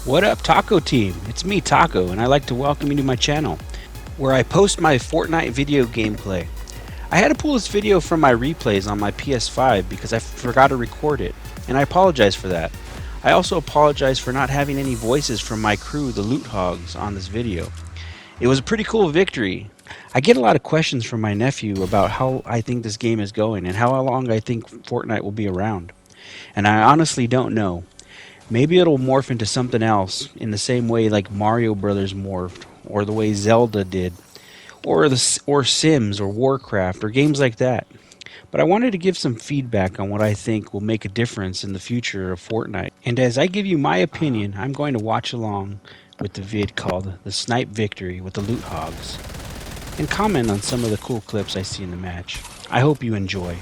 What up, Taco Team? It's me, Taco, and I'd like to welcome you to my channel, where I post my Fortnite video gameplay. I had to pull this video from my replays on my PS5 because I forgot to record it, and I apologize for that. I also apologize for not having any voices from my crew, the Loothogs, on this video. It was a pretty cool victory. I get a lot of questions from my nephew about how I think this game is going and how long I think Fortnite will be around. And I honestly don't know. Maybe it'll morph into something else in the same way like Mario Brothers morphed, or the way Zelda did, or Sims or Warcraft or games like that. But I wanted to give some feedback on what I think will make a difference in the future of Fortnite. And as I give you my opinion, I'm going to watch along with the vid called The Snipe Victory with the Loothogs and comment on some of the cool clips I see in the match. I hope you enjoy.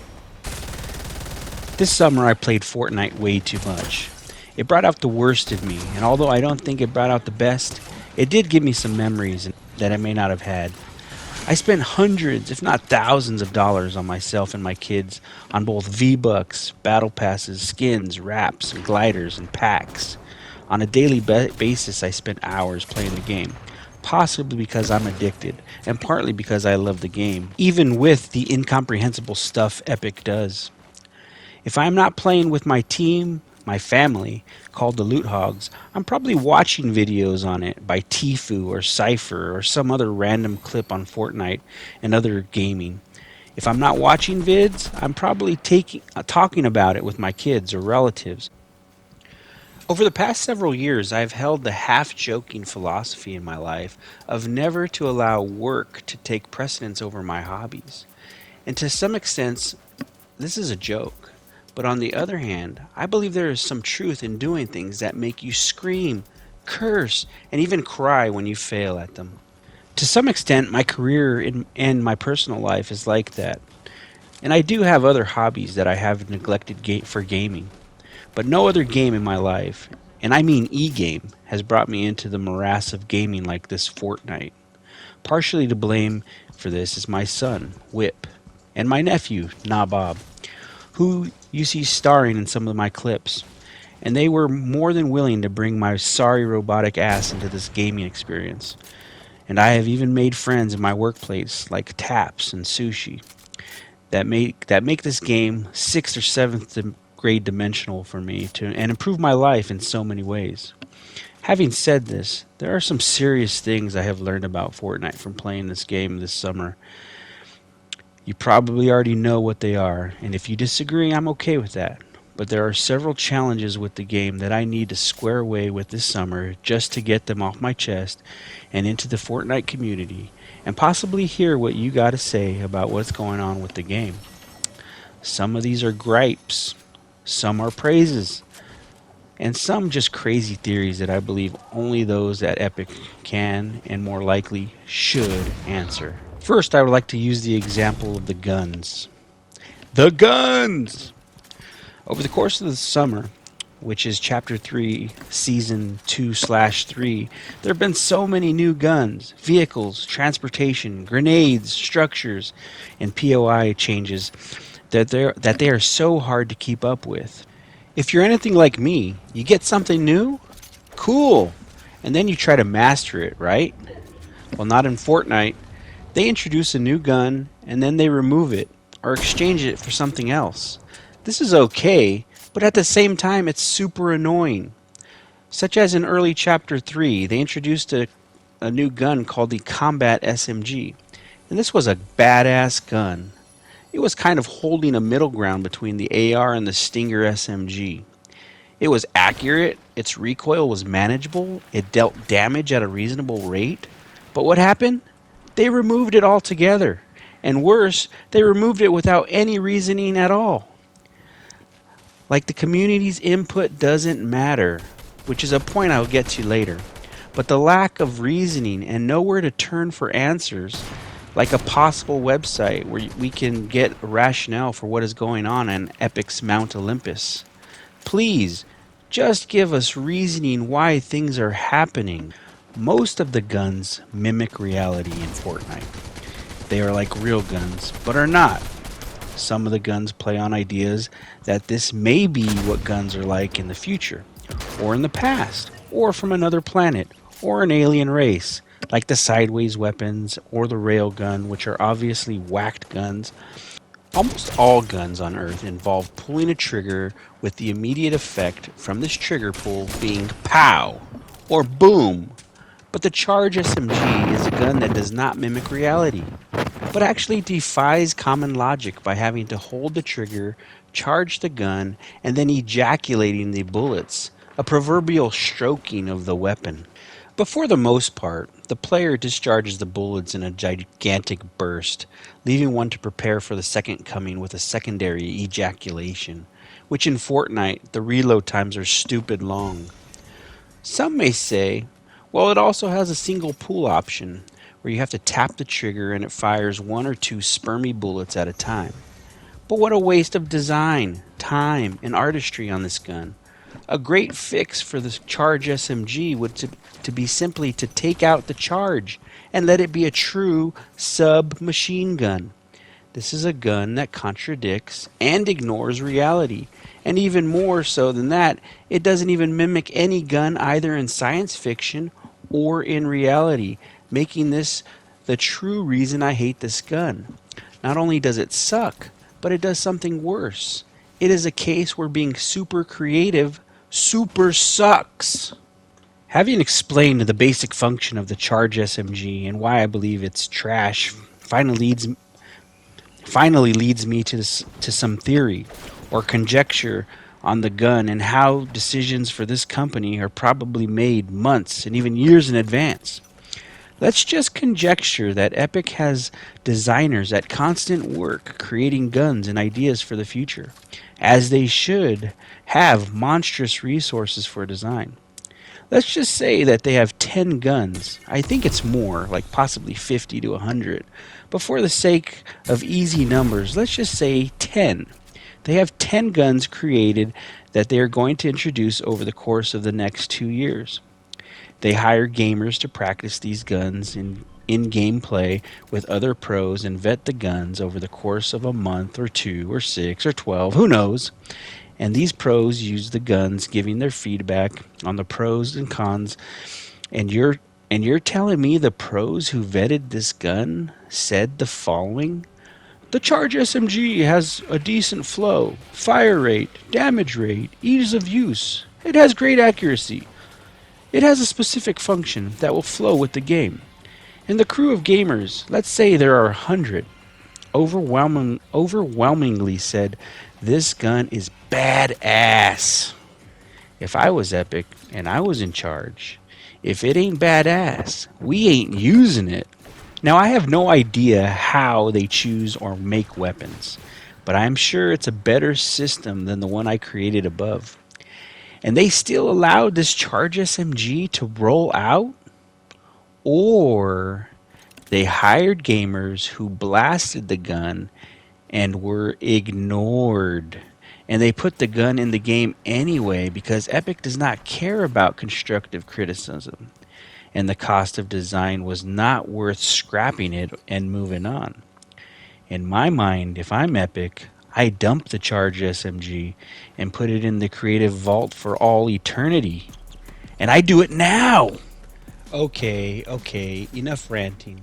This summer I played Fortnite way too much. It brought out the worst of me, and although I don't think it brought out the best, it did give me some memories that I may not have had. I spent hundreds, if not thousands of dollars on myself and my kids on both V-Bucks, battle passes, skins, wraps, and gliders, and packs. On a daily basis I spent hours playing the game, possibly because I'm addicted, and partly because I love the game, even with the incomprehensible stuff Epic does. If I'm not playing with my team, my family, called the Loothogs, I'm probably watching videos on it by Tfue or Cypher or some other random clip on Fortnite and other gaming. If I'm not watching vids, I'm probably talking about it with my kids or relatives. Over the past several years, I've held the half-joking philosophy in my life of never to allow work to take precedence over my hobbies. And to some extent, this is a joke. But on the other hand, I believe there is some truth in doing things that make you scream, curse, and even cry when you fail at them. To some extent, my career and my personal life is like that. And I do have other hobbies that I have neglected for gaming. But no other game in my life, and I mean e-game, has brought me into the morass of gaming like this Fortnite. Partially to blame for this is my son, Whip, and my nephew, Nahbob, who you see starring in some of my clips, and they were more than willing to bring my sorry robotic ass into this gaming experience. And I have even made friends in my workplace like Taps and Sushi that make this game 6th or 7th grade dimensional for me and improve my life in so many ways. Having said this, there are some serious things I have learned about Fortnite from playing this game this summer. You probably already know what they are, and if you disagree, I'm okay with that. But there are several challenges with the game that I need to square away with this summer just to get them off my chest and into the Fortnite community, and possibly hear what you got to say about what's going on with the game. Some of these are gripes, some are praises, and some just crazy theories that I believe only those at Epic can and more likely should answer. First, I would like to use the example of the guns. The guns! Over the course of the summer, which is Chapter 3, Season 2/3, there have been so many new guns, vehicles, transportation, grenades, structures, and POI changes that they are so hard to keep up with. If you're anything like me, you get something new? Cool! And then you try to master it, right? Well, not in Fortnite. They introduce a new gun, and then they remove it, or exchange it for something else. This is okay, but at the same time it's super annoying. Such as in early Chapter 3, they introduced a new gun called the Combat SMG, and this was a badass gun. It was kind of holding a middle ground between the AR and the Stinger SMG. It was accurate, its recoil was manageable, it dealt damage at a reasonable rate, but what happened? They removed it altogether, and worse, they removed it without any reasoning at all. Like the community's input doesn't matter, which is a point I'll get to later, but the lack of reasoning and nowhere to turn for answers, like a possible website where we can get a rationale for what is going on Epic's Mount Olympus. Please, just give us reasoning why things are happening. Most of the guns mimic reality in Fortnite. They are like real guns, but are not. Some of the guns play on ideas that this may be what guns are like in the future, or in the past, or from another planet, or an alien race, like the sideways weapons or the railgun, which are obviously whacked guns. Almost all guns on Earth involve pulling a trigger with the immediate effect from this trigger pull being POW or BOOM. But the Charge SMG is a gun that does not mimic reality, but actually defies common logic by having to hold the trigger, charge the gun, and then ejaculating the bullets, a proverbial stroking of the weapon. But for the most part, the player discharges the bullets in a gigantic burst, leaving one to prepare for the second coming with a secondary ejaculation, which in Fortnite, the reload times are stupid long. Some may say, well, it also has a single pull option, where you have to tap the trigger and it fires one or two spermy bullets at a time. But what a waste of design, time, and artistry on this gun. A great fix for the Charge SMG would to be simply to take out the charge and let it be a true submachine gun. This is a gun that contradicts and ignores reality. And even more so than that, it doesn't even mimic any gun either in science fiction or in reality, making this the true reason I hate this gun. Not only does it suck, but it does something worse. It is a case where being super creative super sucks. Having explained the basic function of the Charge SMG and why I believe it's trash finally leads me to some theory or conjecture on the gun and how decisions for this company are probably made months and even years in advance. Let's just conjecture that Epic has designers at constant work creating guns and ideas for the future, as they should have monstrous resources for design. Let's just say that they have 10 guns. I think it's more, like possibly 50 to 100. But for the sake of easy numbers, let's just say 10. They have 10 guns created that they are going to introduce over the course of the next 2 years. They hire gamers to practice these guns in gameplay with other pros and vet the guns over the course of a month or 2 or 6 or 12, who knows. And these pros use the guns, giving their feedback on the pros and cons. And you're telling me the pros who vetted this gun said the following? The Charge SMG has a decent flow, fire rate, damage rate, ease of use. It has great accuracy. It has a specific function that will flow with the game. And the crew of gamers, let's say there are 100, overwhelmingly said, this gun is badass. If I was Epic and I was in charge, if it ain't badass, we ain't using it. Now, I have no idea how they choose or make weapons, but I'm sure it's a better system than the one I created above. And they still allowed this Charge SMG to roll out? Or they hired gamers who blasted the gun and were ignored. And they put the gun in the game anyway because Epic does not care about constructive criticism. And the cost of design was not worth scrapping it and moving on. In my mind, if I'm Epic, I dump the Charge SMG and put it in the creative vault for all eternity. And I do it now! Okay, enough ranting.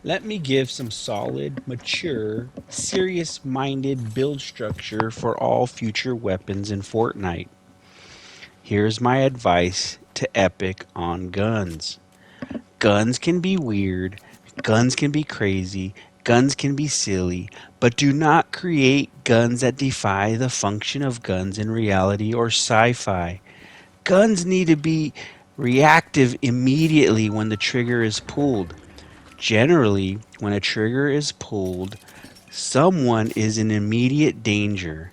Let me give some solid, mature, serious-minded build structure for all future weapons in Fortnite. Here's my advice to Epic on guns. Guns can be weird, guns can be crazy, guns can be silly, but do not create guns that defy the function of guns in reality or sci-fi. Guns need to be reactive immediately when the trigger is pulled. Generally, when a trigger is pulled, someone is in immediate danger,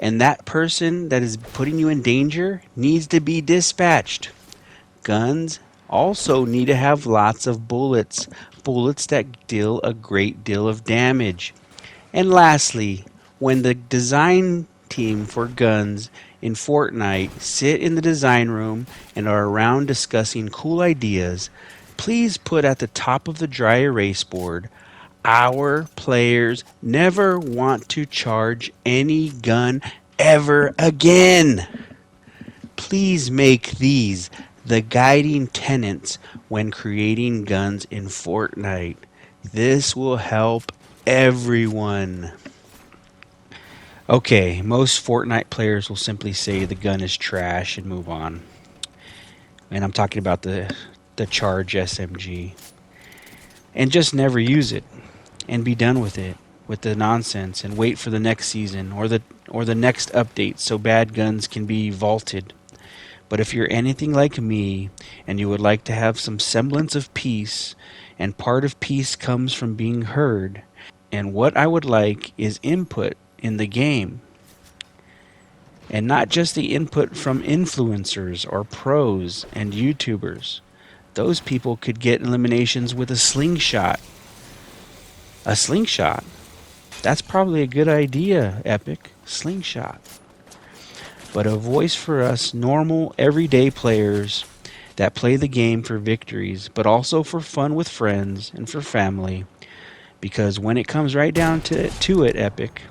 and that person that is putting you in danger needs to be dispatched. Guns also need to have lots of bullets that deal a great deal of damage. And lastly, when the design team for guns in Fortnite sit in the design room and are around discussing cool ideas, please put at the top of the dry erase board, our players never want to charge any gun ever again. Please make these The guiding tenets when creating guns in Fortnite. This will help everyone. Okay, most Fortnite players will simply say the gun is trash and move on. And I'm talking about the Charge SMG. And just never use it and be done with the nonsense and wait for the next season or the next update so bad guns can be vaulted. But if you're anything like me and you would like to have some semblance of peace, and part of peace comes from being heard, and what I would like is input in the game. And not just the input from influencers or pros and YouTubers. Those people could get eliminations with a slingshot. A slingshot? That's probably a good idea, Epic. Slingshot. But a voice for us normal, everyday players that play the game for victories, but also for fun with friends and for family. Because when it comes right down to it, Epic,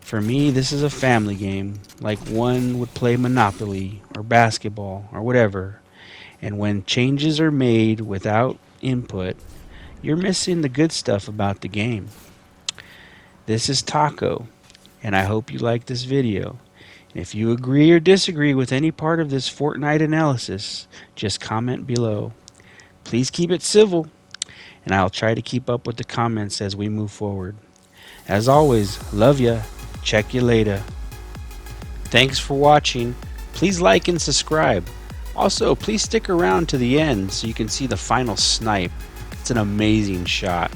for me, this is a family game, like one would play Monopoly or basketball or whatever. And when changes are made without input, you're missing the good stuff about the game. This is Taco, and I hope you like this video. If you agree or disagree with any part of this Fortnite analysis, just comment below. Please keep it civil, and I'll try to keep up with the comments as we move forward. As always, love ya. Check you later. Thanks for watching. Please like and subscribe. Also, please stick around to the end so you can see the final snipe. It's an amazing shot.